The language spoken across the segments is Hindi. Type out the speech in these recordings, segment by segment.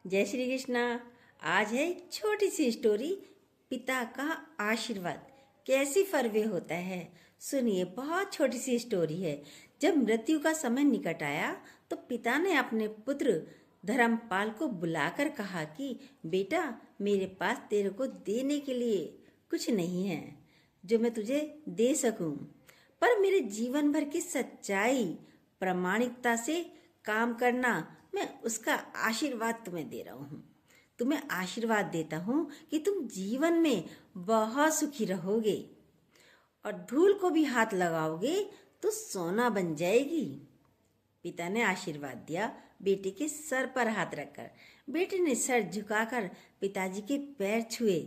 जय श्री कृष्णा। आज है एक छोटी सी स्टोरी, पिता का आशीर्वाद कैसी फरवे होता है। सुनिए, बहुत छोटी सी स्टोरी है। जब मृत्यु का समय निकट आया तो पिता ने अपने पुत्र धर्मपाल को बुलाकर कहा कि बेटा, मेरे पास तेरे को देने के लिए कुछ नहीं है जो मैं तुझे दे सकूं, पर मेरे जीवन भर की सच्चाई प्रामाणिकता से काम करना, मैं उसका आशीर्वाद तुम्हें दे रहा हूँ। तुम्हें आशीर्वाद देता हूँ कि तुम जीवन में बहुत सुखी रहोगे और धूल को भी हाथ लगाओगे तो सोना बन जाएगी। पिता ने आशीर्वाद दिया, बेटे के सर पर हाथ रखकर। बेटे ने सर झुकाकर पिताजी के पैर छुए।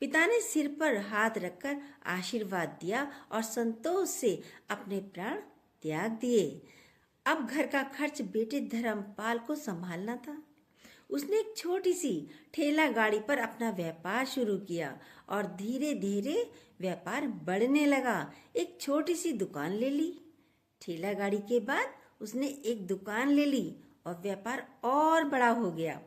पिता ने सिर पर हाथ रखकर आशीर्वाद दिया और संतोष से अपने प्राण त्याग दिए। अब घर का खर्च बेटे धर्मपाल को संभालना था। उसने एक छोटी सी ठेला गाड़ी पर अपना व्यापार शुरू किया और धीरे धीरे व्यापार बढ़ने लगा। एक छोटी सी दुकान ले ली। ठेला गाड़ी के बाद उसने एक दुकान ले ली और व्यापार और बड़ा हो गया।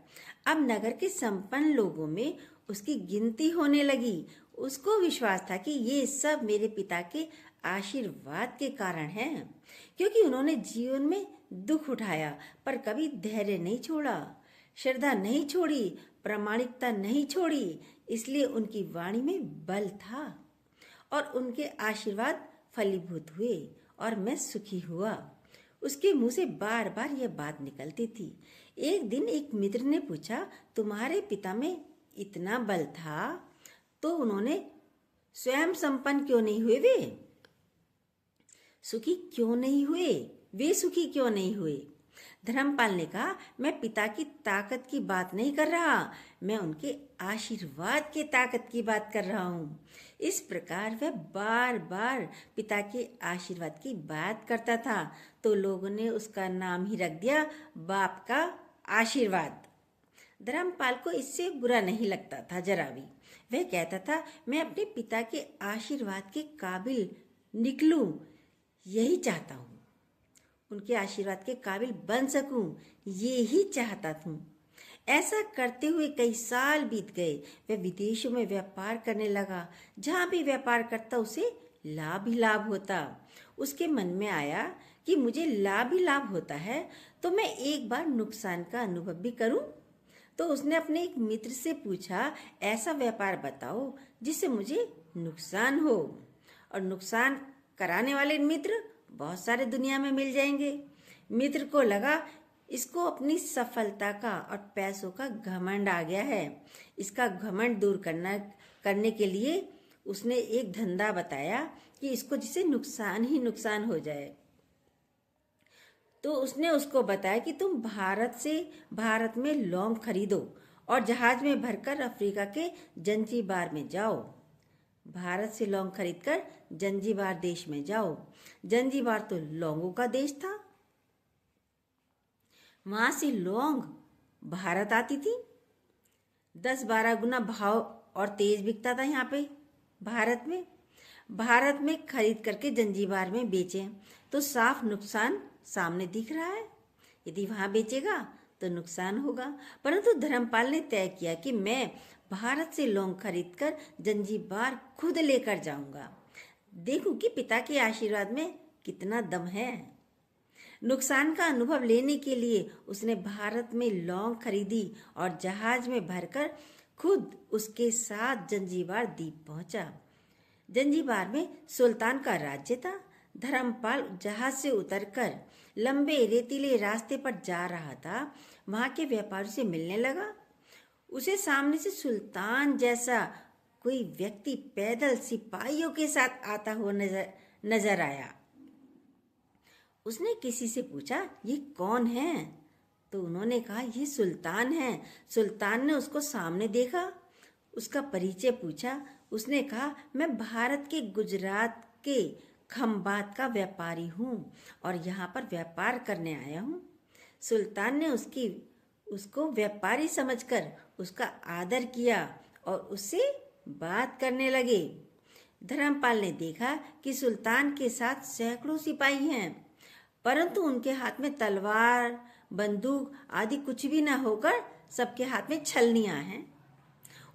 अब नगर के संपन्न लोगों में उसकी गिनती होने लगी। उसको विश्वास था कि ये सब मेरे पिता के आशीर्वाद के कारण है, क्योंकि उन्होंने जीवन में दुख उठाया पर कभी धैर्य नहीं छोड़ा, श्रद्धा नहीं छोड़ी, प्रामाणिकता नहीं छोड़ी। इसलिए उनकी वाणी में बल था और उनके आशीर्वाद फलीभूत हुए और मैं सुखी हुआ। उसके मुंह से बार बार यह बात निकलती थी। एक दिन एक मित्र ने पूछा, तुम्हारे पिता में इतना बल था तो उन्होंने स्वयं संपन्न क्यों नहीं हुए? सुखी क्यों नहीं हुए? वे सुखी क्यों नहीं हुए? धर्मपाल ने कहा, मैं पिता की ताकत की बात नहीं कर रहा, मैं उनके आशीर्वाद की ताकत की बात कर रहा हूँ। इस प्रकार वह बार बार पिता के आशीर्वाद की बात करता था तो लोगों ने उसका नाम ही रख दिया बाप का आशीर्वाद। धर्मपाल को इससे बुरा नहीं लगता था जरा भी। वह कहता था, मैं अपने पिता के आशीर्वाद के काबिल निकलूं, यही चाहता हूँ। उनके आशीर्वाद के काबिल बन सकूं, ये ही चाहता था। ऐसा करते हुए कई साल बीत गए। वह विदेशों में व्यापार करने लगा। जहाँ भी व्यापार करता उसे लाभ ही लाभ होता। उसके मन में आया कि मुझे लाभ ही लाभ होता है तो मैं एक बार नुकसान का अनुभव भी करूं। तो उसने अपने एक मित्र से पूछा, ऐसा व्यापार बताओ जिससे मुझे नुकसान हो। और नुकसान कराने वाले मित्र बहुत सारे दुनिया में मिल जाएंगे। मित्र को लगा इसको अपनी सफलता का और पैसों का घमंड आ गया है। इसका घमंड दूर करने के लिए उसने एक धंधा बताया कि इसको जिसे नुकसान ही नुकसान हो जाए। तो उसने उसको बताया कि तुम भारत में लौंग खरीदो और जहाज में भरकर अफ्रीका के जंजीबार में जाओ। भारत से लौंग खरीदकर जंजीबार देश में जाओ। जंजीबार तो लौंगों का देश था। वहां से लौंग भारत आती थी। 10-12 गुना भाव और तेज बिकता था यहाँ पे भारत में खरीद करके जंजीबार में बेचें तो साफ नुकसान सामने दिख रहा है। यदि वहां बेचेगा तो नुकसान होगा। परंतु धर्मपाल ने तय किया कि मैं भारत से लौंग खरीदकर जंजीबार खुद लेकर जाऊंगा। देखूं कि पिता के आशीर्वाद में कितना दम है। नुकसान का अनुभव लेने के लिए उसने भारत में लौंग खरीदी और जहाज में भरकर खुद उसके साथ जंजीबार द्वीप पहुंचा। जंजीबार में सुल्तान का राज्य था। धर्मपाल जहाज से उतरकर लंबे रेतीले रास्ते पर जा रहा था। वहां के व्यापारी से मिलने लगा। उसे सामने से सुल्तान जैसा कोई व्यक्ति पैदल सिपाहियों के साथ आता हुआ नजर आया। उसने किसी से पूछा, ये कौन है? तो उन्होंने कहा, ये सुल्तान है। सुल्तान ने उसको सामने देखा, उसका परिचय पूछा। उसने कहा, मैं भारत के गुजरात के खंबात का व्यापारी हूँ और यहाँ पर व्यापार करने आया हूँ। सुल्तान ने उसको व्यापारी समझकर उसका आदर किया और उससे बात करने लगे। धर्मपाल ने देखा कि सुल्तान के साथ सैकड़ों सिपाही हैं, परंतु उनके हाथ में तलवार, बंदूक आदि कुछ भी न होकर सबके हाथ में छलनियां हैं।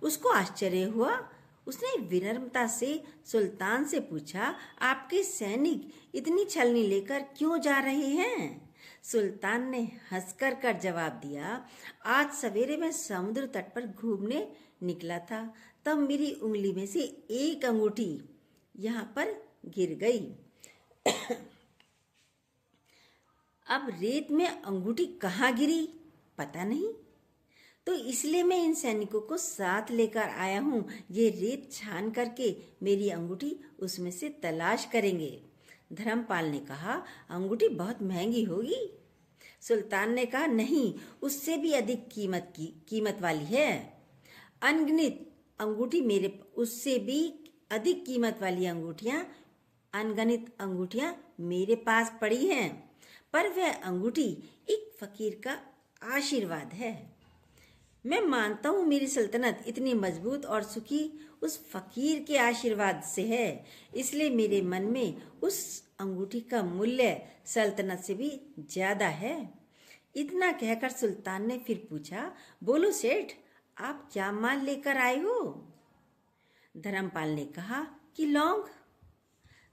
उसको आश्चर्य हुआ। उसने विनम्रता से सुल्तान से पूछा, आपके सैनिक इतनी छलनी लेकर क्यों जा रहे हैं? सुल्तान ने हंसकर जवाब दिया, आज सवेरे मैं समुद्र तट पर घूमने निकला था, तब मेरी उंगली में से एक अंगूठी यहाँ पर गिर गई। अब रेत में अंगूठी कहाँ गिरी पता नहीं, तो इसलिए मैं इन सैनिकों को साथ लेकर आया हूँ। ये रेत छान करके मेरी अंगूठी उसमें से तलाश करेंगे। धर्मपाल ने कहा, अंगूठी बहुत महंगी होगी। सुल्तान ने कहा, नहीं, उससे भी अधिक कीमत वाली है। अनगिनत अंगूठी मेरे उससे भी अधिक कीमत वाली अनगिनत अंगूठियां मेरे पास पड़ी हैं, पर वह अंगूठी एक फकीर का आशीर्वाद है। मैं मानता हूँ मेरी सल्तनत इतनी मजबूत और सुखी उस फकीर के आशीर्वाद से है, इसलिए मेरे मन में उस अंगूठी का मूल्य सल्तनत से भी ज्यादा है। इतना कहकर सुल्तान ने फिर पूछा, बोलो सेठ, आप क्या माल लेकर आए हो? धर्मपाल ने कहा कि लौंग।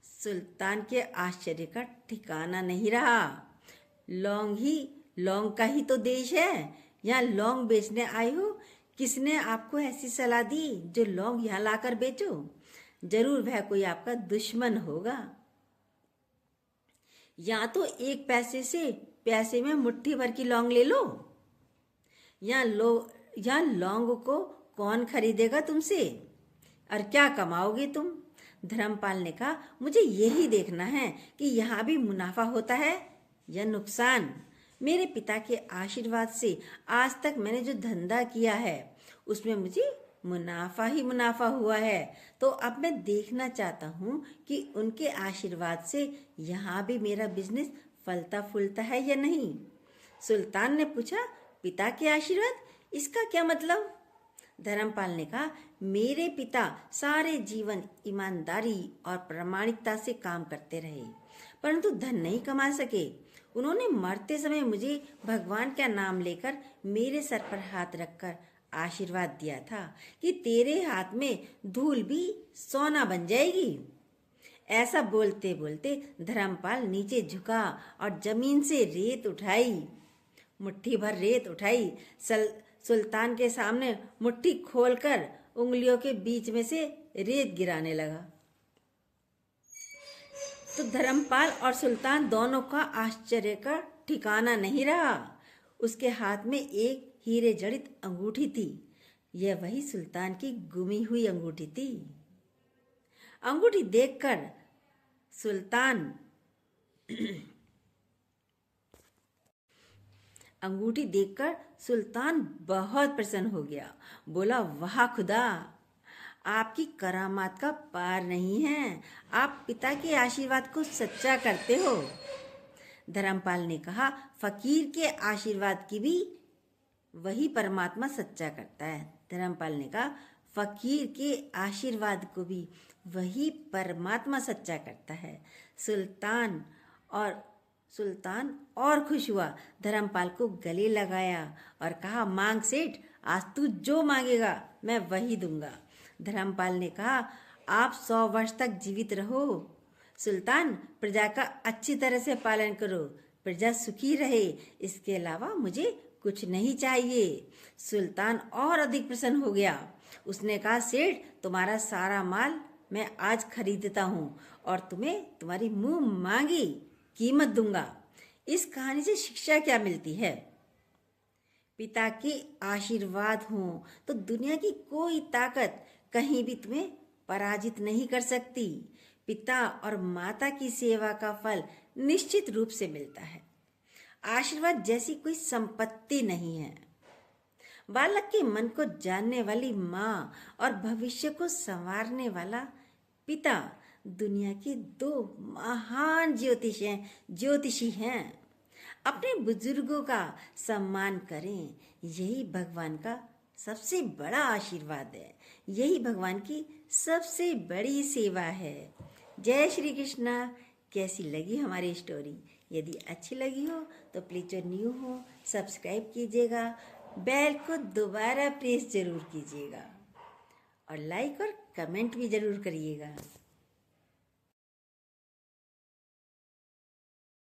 सुल्तान के आश्चर्य का ठिकाना नहीं रहा। लौंग का ही तो देश है, यहाँ लौंग बेचने आए हो? किसने आपको ऐसी सलाह दी जो लौंग यहाँ लाकर बेचो? जरूर वह कोई आपका दुश्मन होगा। या तो एक पैसे में मुट्ठी भर की लौंग ले लो। यहाँ लौंग को कौन खरीदेगा तुमसे? और क्या कमाओगे तुम? धर्मपाल ने कहा, मुझे यही देखना है कि यहाँ भी मुनाफा होता है या नुकसान। मेरे पिता के आशीर्वाद से आज तक मैंने जो धंधा किया है उसमें मुझे मुनाफा ही मुनाफा हुआ है, तो अब मैं देखना चाहता हूँ कि उनके आशीर्वाद से यहाँ भी मेरा बिजनेस फलता फूलता है या नहीं। सुल्तान ने पूछा, पिता के आशीर्वाद, इसका क्या मतलब? धर्मपाल ने कहा, मेरे पिता सारे जीवन ईमानदारी और प्रामाणिकता से काम करते रहे, परंतु धन नहीं कमा सके। उन्होंने मरते समय मुझे भगवान का नाम लेकर मेरे सर पर हाथ रखकर आशीर्वाद दिया था कि तेरे हाथ में धूल भी सोना बन जाएगी। ऐसा बोलते बोलते धर्मपाल नीचे झुका और जमीन से रेत उठाई, मुट्ठी भर रेत उठाई। सुल्तान के सामने मुट्ठी खोलकर उंगलियों के बीच में से रेत गिराने लगा। तो धर्मपाल और सुल्तान दोनों का आश्चर्य का ठिकाना नहीं रहा। उसके हाथ में एक हीरे जड़ित अंगूठी थी। यह वही सुल्तान की गुमी हुई अंगूठी थी। अंगूठी देखकर सुल्तान बहुत प्रसन्न हो गया। बोला, वाह खुदा, आपकी करामात का पार नहीं है। आप पिता के आशीर्वाद को सच्चा करते हो। धर्मपाल ने कहा, फकीर के आशीर्वाद की भी वही परमात्मा सच्चा करता है। धर्मपाल ने कहा, फकीर के आशीर्वाद को भी वही परमात्मा सच्चा करता है। सुल्तान और खुश हुआ, धर्मपाल को गले लगाया और कहा, मांग सेठ, आज तू जो मांगेगा मैं वही दूंगा। धर्मपाल ने कहा, आप 100 वर्ष तक जीवित रहो। सुल्तान, प्रजा का अच्छी तरह से पालन करो, प्रजा सुखी रहे, इसके अलावा मुझे कुछ नहीं चाहिए। सुल्तान और अधिक प्रसन्न हो गया। उसने कहा, सेठ, तुम्हारा सारा माल मैं आज खरीदता हूँ और तुम्हें तुम्हारी मुंह मांगी कीमत दूंगा। इस कहानी से शिक्षा क्या मिलती है? पिता के आशीर्वाद हो तो दुनिया की कोई ताकत कहीं भी तुम्हें पराजित नहीं कर सकती। पिता और माता की सेवा का फल निश्चित रूप से मिलता है। आशीर्वाद जैसी कोई संपत्ति नहीं है। बालक के मन को जानने वाली माँ और भविष्य को संवारने वाला पिता दुनिया के 2 महान ज्योतिषी हैं। अपने बुजुर्गों का सम्मान करें, यही भगवान का सबसे बड़ा आशीर्वाद है। यही भगवान की सबसे बड़ी सेवा है। जय श्री कृष्णा। कैसी लगी हमारी स्टोरी? यदि अच्छी लगी हो तो प्लीज, जो न्यू हो, सब्सक्राइब कीजिएगा, बेल को दोबारा प्रेस जरूर कीजिएगा और लाइक और कमेंट भी जरूर करिएगा।